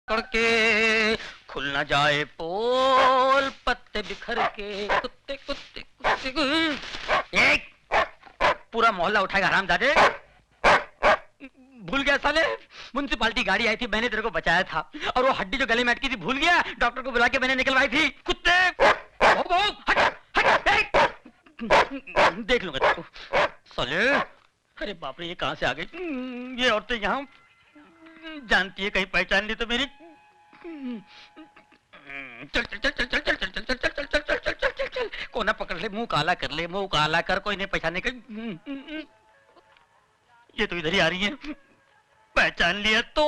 पकड़ के, खुल न जाए पोल पत्ते बिखर के, कुत्ते कुत्ते कुत्ते। एक पूरा मोहल्ला उठाएगा हरामजादे। भूल गया साले, म्युनिसिपालिटी गाड़ी आई थी, मैंने तेरे को बचाया था, और वो हड्डी जो गले में अटकी थी भूल गया, डॉक्टर को बुला के मैंने निकलवाई थी। कुत्ते हट, हट, देख लूंगा तेरे को साले। अरे बाप रे, ये कहां से आ गई ये औरतें यहाँ? जानती है कहीं पहचान ली तो मेरी। चल चल चल चल चल चल चल चल चल चल चल चल चल चल चल चल, कोना पकड़ ले, मुंह काला कर ले, मुंह काला कर, कोई नहीं पहचाने का। ये तो इधर ही आ रही है, पहचान लिया तो।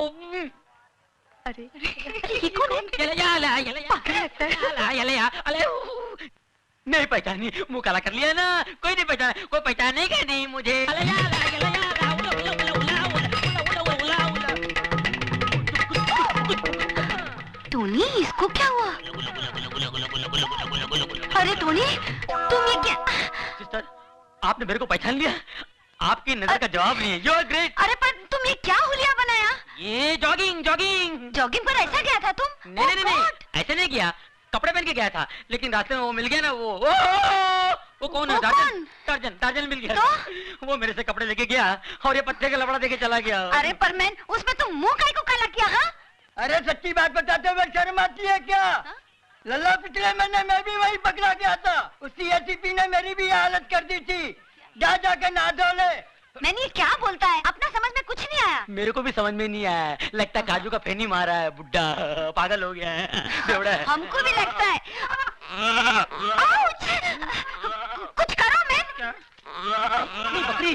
अरे ये कौन है? नहीं पहचानी, मुंह काला कर लिया ना, कोई नहीं पहचाना, कोई पहचानेगा नहीं मुझे। टोनी, इसको क्या हुआ? अरे टोनी, तुम ये क्या? सिस्टर, आपने मेरे को पहचान लिया? आपकी नजर का जवाब नहीं है। You are great. अरे पर तुम ये क्या हुलिया बनाया? ये जॉगिंग जॉगिंग जॉगिंग पर ऐसा गया था तुम? नहीं नहीं नहीं, ऐसे नहीं किया, कपड़े पहन के गया था, लेकिन रास्ते में वो मिल गया ना, वो कौन है? टार्जन। टार्जन मिल गया तो? वो मेरे से कपड़े लेके गया और ये पत्ते का लफड़ा देके चला गया। अरे पर मैन, उसमें तुम मुंह काहे को काला किया? हाँ? अरे सच्ची बात बताते हुए शर्म आती है क्या? लल्ला पिछले महीने मैं भी वही पकड़ा गया था, उसी एसीपी ने मेरी भी हालत कर दी थी। जा जाके नहा धो ले। मैंने ये क्या बोलता है? अपना समझ में कुछ नहीं आया। मेरे को भी समझ में नहीं आया, लगता है काजू का फेनी मारा है, बुड्ढा पागल हो गया है, बेवड़ा है। हमको भी लगता है। कुछ करो मैन। बकरी।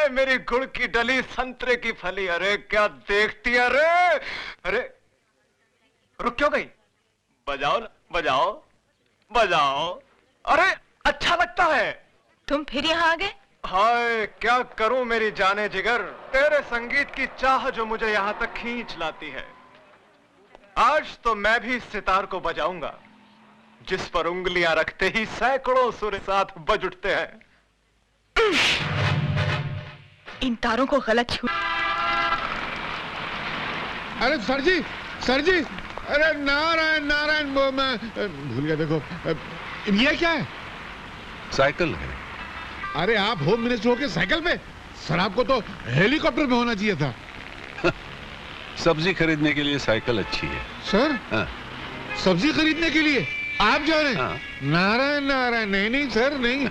मेरी गुड़ की डली, संतरे की फली, अरे क्या देखती है? अरे अरे रुक क्यों गई? बजाओ ना, बजाओ बजाओ। अरे अच्छा लगता है। तुम फिर यहाँ आ गए? हाय क्या करूं मेरी जाने जिगर, तेरे संगीत की चाह जो मुझे यहाँ तक खींच लाती है। आज तो मैं भी सितार को बजाऊंगा, जिस पर उंगलियां रखते ही सैकड़ों सुर साथ बज उठते हैं। इन तारों को गलत छू। अरे सर जी, अरे नारायण नारायण, वो मैं भूल गया। देखो ये क्या है? साइकिल है। अरे आप होम मिनिस्टर होके साइकिल पे? सर आपको तो हेलीकॉप्टर में होना चाहिए था। सब्जी खरीदने के लिए साइकिल अच्छी है। सर? हाँ। सब्जी खरीदने के लिए आप जा रहे हैं? हाँ। नारायण नारायण, नहीं सर नहीं।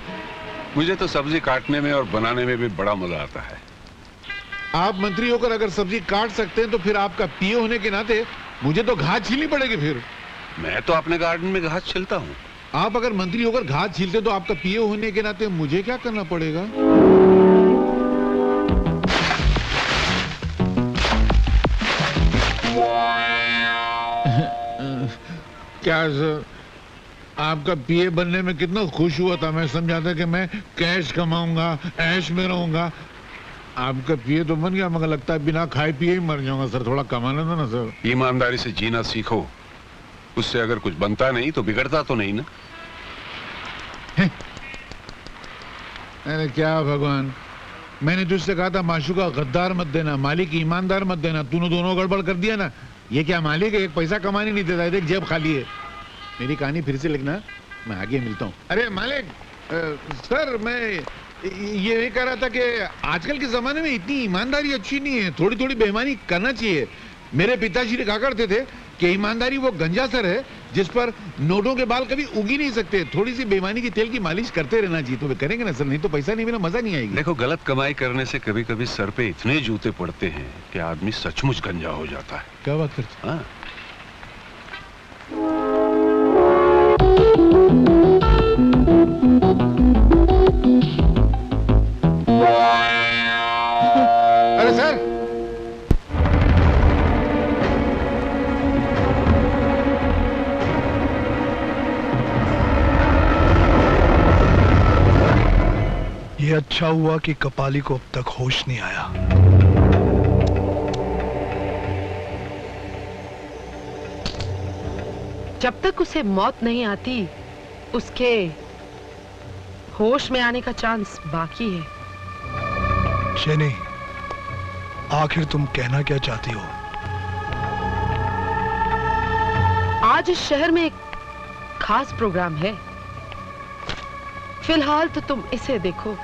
मुझे तो सब्जी काटने में और बनाने में भी बड़ा मजा आता है। आप मंत्री होकर अगर सब्जी काट सकते हैं तो फिर आपका पीए होने के नाते मुझे तो घास छीलनी पड़ेगी। फिर मैं तो अपने गार्डन में घास छिलता हूँ। आप अगर मंत्री होकर घास छीलते तो आपका पीए होने के नाते मुझे क्या करना पड़ेगा? क्या सर? आपका पीए बनने में कितना खुश हुआ था। मैं समझा था कि मैं कैश कमाऊंगा, ऐश में रहूंगा। आपका पीए तो बन गया, मगर लगता है बिना खाए पिए ही मर जाऊंगा सर। थोड़ा कमाना था ना सर। ईमानदारी से जीना सीखो, उससे अगर कुछ बनता नहीं तो बिगड़ता तो नहीं ना। अरे क्या भगवान, मैंने तुझसे कहा था माशूका गद्दार मत देना, मालिक ईमानदार मत देना। तूने दोनों गड़बड़ कर दिया ना। ये क्या मालिक है, एक पैसा कमाने नहीं देता, देख जेब खाली है। मेरी कहानी फिर से लिखना, मैं आगे मिलता हूँ। अरे मालिक, सर मैं ये नहीं कह रहा था कि आजकल के जमाने में इतनी ईमानदारी अच्छी नहीं है, थोड़ी थोड़ी बेईमानी करना चाहिए। मेरे पिताजी ने कहा करते थे कि ईमानदारी वो गंजा सर है जिस पर नोटों के बाल कभी उग ही नहीं सकते। थोड़ी सी बेईमानी की तेल की मालिश करते रहना चाहिए। तो वे करेंगे ना सर, नहीं तो पैसा नहीं मिला, मजा नहीं आएगी। देखो, गलत कमाई करने से कभी कभी सर पे इतने जूते पड़ते हैं कि आदमी सचमुच गंजा हो जाता है। क्या बात करते? हाँ। अरे सर, ये अच्छा हुआ कि कपाली को अब तक होश नहीं आया। जब तक उसे मौत नहीं आती, उसके होश में आने का चांस बाकी है। शेनी, आखिर तुम कहना क्या चाहती हो? आज इस शहर में एक खास प्रोग्राम है। फिलहाल तो तुम इसे देखो।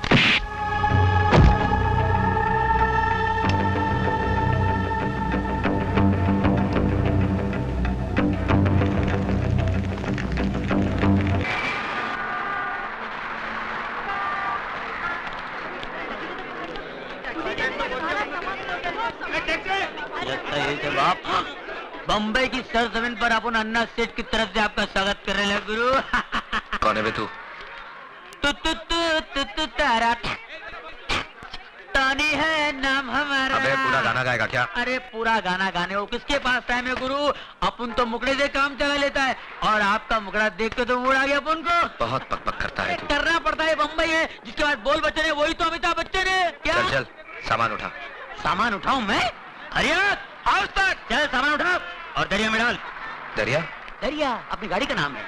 बम्बई की सरजमीन पर अपन अन्ना सेठ की तरफ से आपका स्वागत कर रहे हैं गुरु। कौन है बे तू? तारा तानी है नाम हमारा। अबे पूरा गाना गाएगा क्या? अरे पूरा गाना गाने हो किसके पास टाइम है गुरु? अपन तो मुकड़े से काम चला लेता है और आपका मुकड़ा देख के तो मूड आ गया अपन को। बहुत पकपक करता है तू। करना पड़ता है, बम्बई है, जिसके बाद बोल बच्चन है वही तो अमिताभ बच्चन है। क्या चल चल सामान उठा। सामान उठाऊं मैं? अरे आज तक चल सामान उठा और दरिया में डाल। दरिया? दरिया अपनी गाड़ी का नाम है,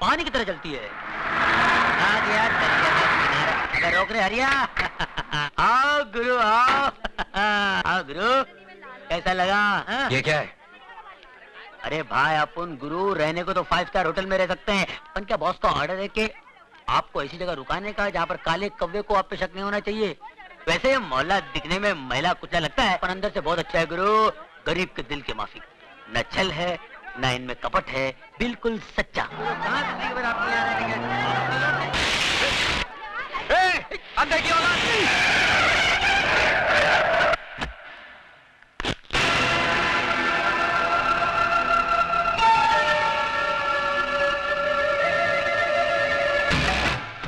पानी की तरह चलती है। आ गया दरिया का किनारा। अगर रोक रहे हरिया। आओ गुरु आओ। आओ गुरु, कैसा लगा? हाँ? ये क्या है? अरे भाई अपन गुरु रहने को तो 5 स्टार होटल में रह सकते हैं, पर क्या बॉस का ऑर्डर है कि आपको ऐसी जगह रुकाने का जहाँ पर काले कौवे को आप पे शक नहीं होना चाहिए। वैसे मोहल्ला दिखने में महिला कुचला लगता है, पर अंदर से बहुत अच्छा है गुरु। गरीब के दिल के माफिक, न छल है न इनमें कपट है, बिल्कुल सच्चा। अंदर की औलाद।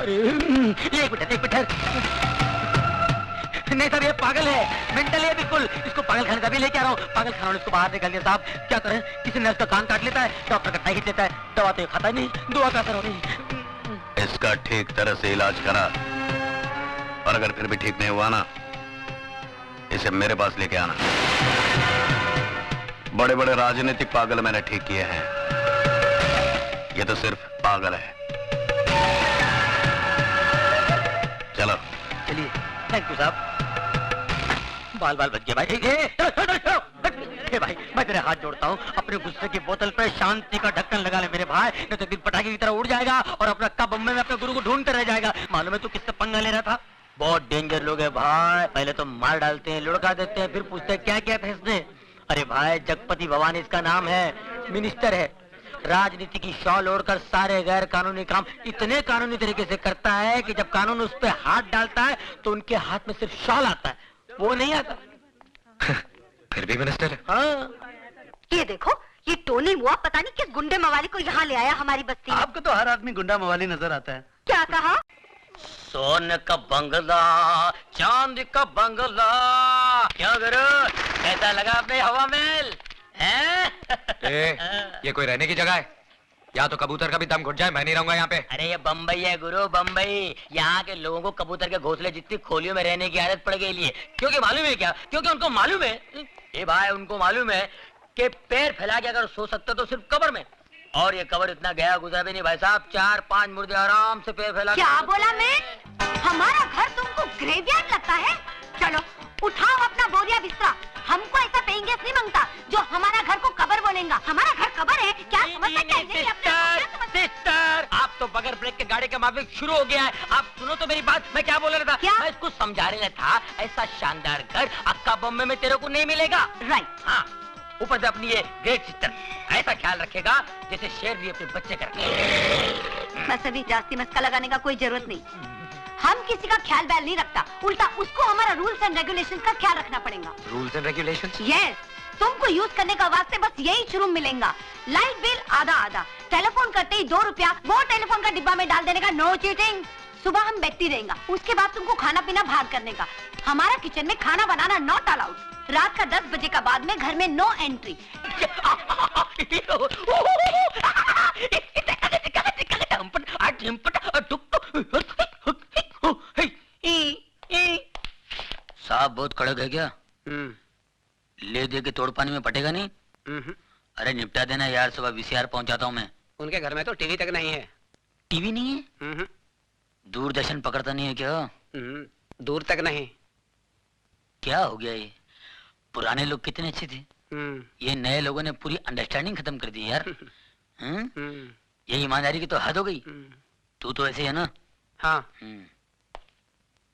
अरे एक मिनट नहीं साहब, ये पागल है, मेंटल है बिल्कुल। इसको पागल खाने का भी लेके आ रहा हूँ। पागल खाना इसको बाहर निकाल दिया साहब। क्या करें, किसी ने उसका कान काट लेता है, डॉक्टर का खींच लेता है, दवा तो खाता नहीं, दुआ का असर हो रही। इसका ठीक तरह से इलाज करा और अगर फिर भी ठीक नहीं हुआ ना, इसे मेरे पास लेके आना। बड़े बड़े राजनीतिक पागल मैंने ठीक किए हैं, ये तो सिर्फ पागल है। चलो चलिए, थैंक यू साहब। बाल बाल बच गए भाई। ए भाई, मैं तेरे हाथ जोड़ता हूँ, अपने गुस्से की बोतल पे शांति का ढक्कन लगा ले मेरे भाई, नहीं तो दिन पटाखे की तरह उड़ जाएगा और अपना कब बम्बई में अपने गुरु को ढूंढते रह जाएगा। मालूम है तू किससे पंगा ले रहा था? बहुत डेंजर लोग है भाई, पहले तो मार डालते हैं, लुढ़का देते हैं, फिर पूछते हैं क्या किया था इसने। अरे भाई, जगपति भवानी इसका नाम है, मिनिस्टर है, राजनीति की शॉल ओढ़कर सारे गैर कानूनी काम इतने कानूनी तरीके से करता है कि जब कानून उस पर हाथ डालता है तो उनके हाथ में सिर्फ शॉल आता है, वो नहीं आता। फिर भी मिनिस्टर है। हाँ। ये देखो, ये टोनी मुआ पता नहीं किस गुंडे मवाली को यहाँ ले आया हमारी बस्ती में। आपको तो हर आदमी गुंडा मवाली नजर आता है। क्या कहा? सोने का बंगला, चांदी का बंगला, क्या करो, कैसा लगा अपने हवा महल? हैं? ये कोई रहने की जगह है? या तो कबूतर का भी दम घुट जाए, मैं नहीं रहूंगा यहाँ पे। अरे ये बम्बई है गुरु, बम्बई। यहाँ के लोगों को कबूतर के घोंसले जितनी खोलियों में रहने की आदत पड़ गई है। क्योंकि मालूम है क्या? क्योंकि उनको मालूम है, ए भाई उनको मालूम है कि पैर फैला के अगर सो सकते तो सिर्फ कब्र में। और ये कब्र इतना गया गुजरा भी नहीं भाई साहब, 4-5 मुर्दे आराम से पैर फैला। क्या बोला मैं? हमारा घर तुमको ग्रेवयार्ड लगता है? चलो उठाओ अपना बोरिया बिस्तरा। हमको ऐसा पेंगेस नहीं मांगता जो हमारा घर को कब्र बोलेगा। हमारा घर कब्र है क्या? समझते क्या? सिस्टर, आप तो बगैर ब्रेक के गाड़ी का माफिक शुरू हो गया है। आप सुनो तो मेरी बात, मैं क्या बोल रहा था? क्या? मैं इसको समझा रहा था, ऐसा शानदार घर अक्का बॉम्बे में तेरे को नहीं मिलेगा। राइट। हाँ, ऊपर से अपनी ये ग्रेट सिस्टर ऐसा ख्याल रखेगा जैसे शेर भी अपने बच्चे का रखे। बस अभी जास्ती मस्का लगाने का कोई जरूरत नहीं। हम किसी का ख्याल बैल नहीं रखता, उल्टा उसको हमारा रूल्स एंड रेगुलेशंस का ख्याल रखना पड़ेगा। Rules and regulations? यस, तुमको यूज करने का वास्ते बस यही शुरू मिलेगा। लाइट बिल आधा आधा, टेलीफोन करते ही 2 रुपया वो टेलीफोन का डिब्बा में डाल देने का, नो चीटिंग। सुबह हम बैठती रहेगा, उसके बाद तुमको खाना पीना बाहर करने का। हमारा किचन में खाना बनाना नॉट अलाउड। रात का 10 बजे का बाद में घर में नो एंट्री। साहब बहुत कड़क है क्या? ले दे के तोड़ पानी में पटेगा नहीं? अरे निपटा देना यार, सुबह वीसीआर पहुंचाता हूँ मैं। उनके घर में तो टीवी तक नहीं है। टीवी नहीं है? दूरदर्शन पकड़ता नहीं है क्या? दूर तक नहीं। क्या हो गया ये? पुराने लोग कितने अच्छे थे, ये नए लोगों ने पूरी अंडरस्टैंडिंग खत्म कर दी यार। ये ईमानदारी की तो हद हो गई। तू तो ऐसे है ना? हाँ।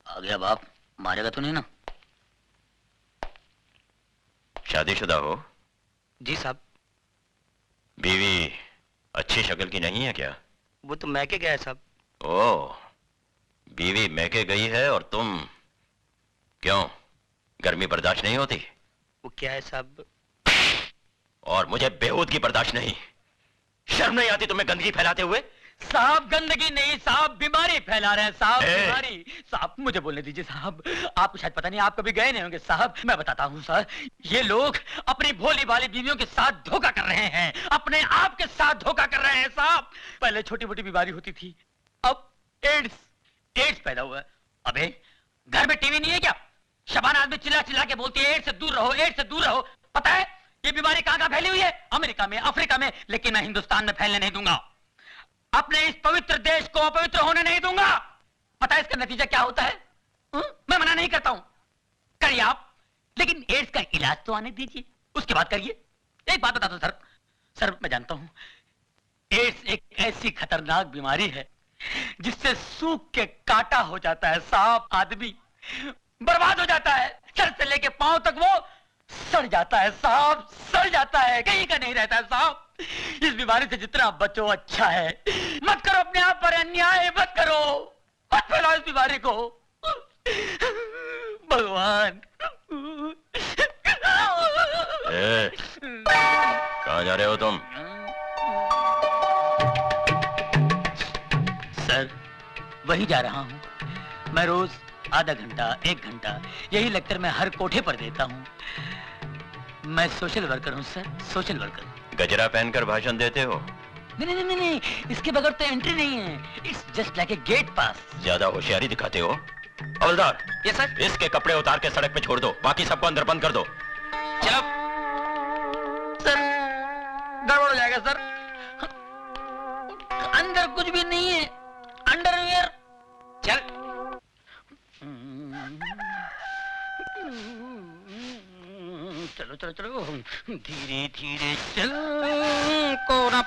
आ गया बाप, मारेगा तो नहीं ना? शादीशुदा हो? जी साहब। बीवी अच्छी शक्ल की नहीं है क्या? वो तो मैके गया है साहब। ओह, बीवी मैके गई है और तुम क्यों, गर्मी बर्दाश्त नहीं होती? वो क्या है साहब? और मुझे बेहूदगी बर्दाश्त नहीं। शर्म नहीं आती तुम्हें गंदगी फैलाते हुए? साहब गंदगी नहीं साहब, बीमारी फैला रहे हैं साहब, ए! बीमारी। साहब मुझे बोलने दीजिए साहब, आप शायद पता नहीं, आप कभी गए नहीं होंगे साहब। मैं बताता हूँ सर, ये लोग अपनी भोली भाली बीवियों के साथ धोखा कर रहे हैं, अपने आप के साथ धोखा कर रहे हैं साहब। पहले छोटी मोटी बीमारी होती थी, अब एड्स पैदा हुआ है। अबे घर में टीवी नहीं है क्या? शबाना आदमी चिल्ला चिल्ला के बोलती है एड्स से दूर रहो, एड्स से दूर रहो। पता है ये बीमारी कहाँ फैली हुई है? अमेरिका में, अफ्रीका में, लेकिन मैं हिंदुस्तान में फैलने नहीं दूंगा। अपने इस पवित्र देश को अपवित्र होने नहीं दूंगा। पता है इसका नतीजा क्या होता है? मैं मना नहीं करता हूं, करिए आप, लेकिन एड्स का इलाज तो आने दीजिए, उसके बाद करिए। एक बात बता दो सर, मैं जानता हूं एड्स एक ऐसी खतरनाक बीमारी है जिससे सूख के काटा हो जाता है साहब, आदमी बर्बाद हो जाता है। सर से लेके पांव तक वो सड़ जाता है साहब, सड़ जाता है, कहीं का नहीं रहता है साहब। इस बीमारी से जितना बचो अच्छा है। मत करो अपने आप पर अन्याय, मत करो, मत फैलाओ इस बीमारी को। भगवान। कहाँ जा रहे हो तुम? सर वही जा रहा हूँ। मैं रोज आधा घंटा 1 घंटा यही लेक्चर मैं हर कोठे पर देता हूँ। मैं सोशल वर्कर हूँ सर, सोशल वर्कर। गजरा पहनकर भाषण देते हो? नहीं, इसके बगैर तो एंट्री नहीं है। It's just like a gate pass. ज्यादा होशियारी दिखाते हो। हवलदार, ये सर, इसके कपड़े उतार के सड़क पे छोड़ दो, बाकी सबको अंदर बंद कर दो। चलो सर, गड़बड़ हो जाएगा सर। अंदर कुछ भी नहीं है, अंडरवियर। चल चलो धीरे धीरे चल, कोना